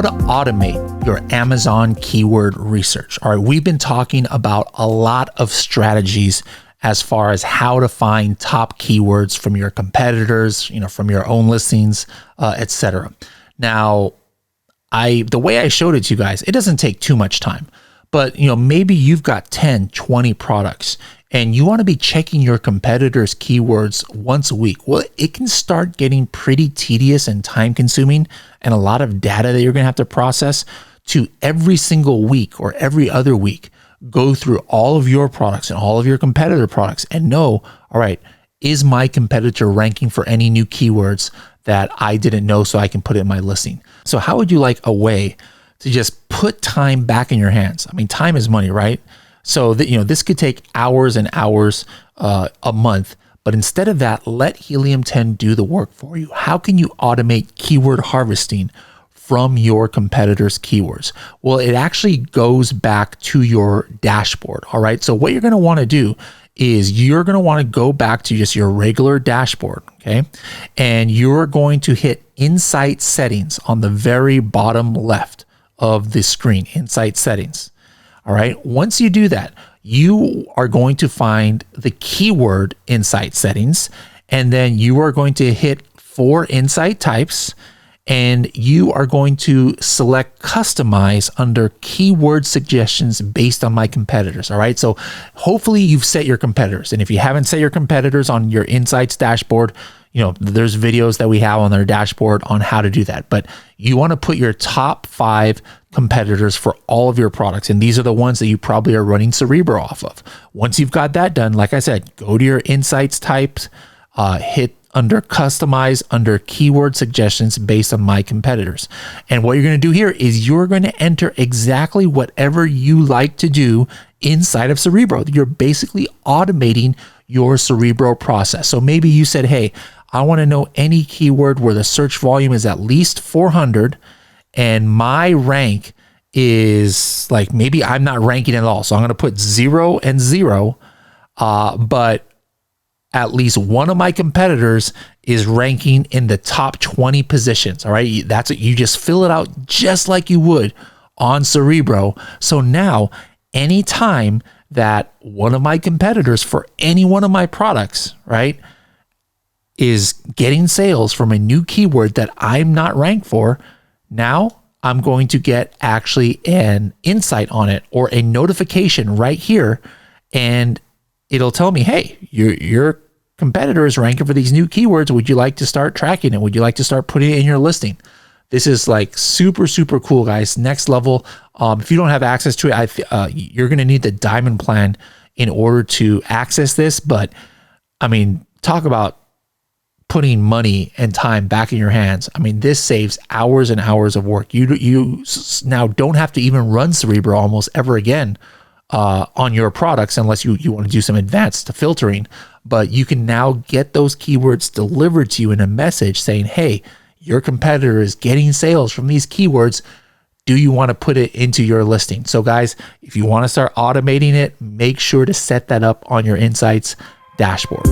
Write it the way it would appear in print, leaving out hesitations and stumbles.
how to automate your Amazon keyword research. All right, we've been talking about a lot of strategies as far as how to find top keywords from your competitors, from your own listings, etc. Now, the way I showed it to you guys, it doesn't take too much time, but maybe you've got 10, 20 products and you want to be checking your competitors' keywords once a week. Well, it can start getting pretty tedious and time consuming and a lot of data that you're going to have to process to every single week or every other week go through all of your products and all of your competitor products and know, all right, is my competitor ranking for any new keywords that I didn't know so I can put it in my listing? So how would you like a way to just put time back in your hands? I mean, time is money, right? So that, this could take hours and hours a month, but instead of that, let Helium 10 do the work for you. How can you automate keyword harvesting from your competitors' keywords? Well, it actually goes back to your dashboard. All right. So what you're going to want to do is you're going to want to go back to just your regular dashboard. Okay. And you're going to hit Insight Settings on the very bottom left of the screen, Insight Settings. All right. Once you do that, you are going to find the keyword Insight Settings, and then you are going to hit 4 insight types, and you are going to select Customize under Keyword Suggestions based on my competitors. All right. So hopefully you've set your competitors. And if you haven't set your competitors on your Insights dashboard, there's videos that we have on their dashboard on how to do that. But you want to put your top 5 competitors for all of your products. And these are the ones that you probably are running Cerebro off of. Once you've got that done, like I said, go to your Insights types, hit under Customize under Keyword Suggestions based on my competitors. And what you're going to do here is you're going to enter exactly whatever you like to do inside of Cerebro. You're basically automating your Cerebro process. So maybe you said, hey, I want to know any keyword where the search volume is at least 400 and my rank is like, maybe I'm not ranking at all. So I'm going to put 0 and 0, but at least one of my competitors is ranking in the top 20 positions. All right. That's what you just fill it out just like you would on Cerebro. So now anytime that one of my competitors for any one of my products, right, is getting sales from a new keyword that I'm not ranked for, now I'm going to get actually an insight on it or a notification right here. And it'll tell me, hey, your competitor is ranking for these new keywords. Would you like to start tracking it? Would you like to start putting it in your listing? This is like super, super cool, guys. Next level. If you don't have access to it, you're going to need the Diamond plan in order to access this. But I mean, talk about putting money and time back in your hands. I mean, this saves hours and hours of work. You now don't have to even run Cerebro almost ever again on your products unless you want to do some advanced filtering. But you can now get those keywords delivered to you in a message saying, hey, your competitor is getting sales from these keywords. Do you want to put it into your listing? So guys, if you want to start automating it, make sure to set that up on your Insights dashboard.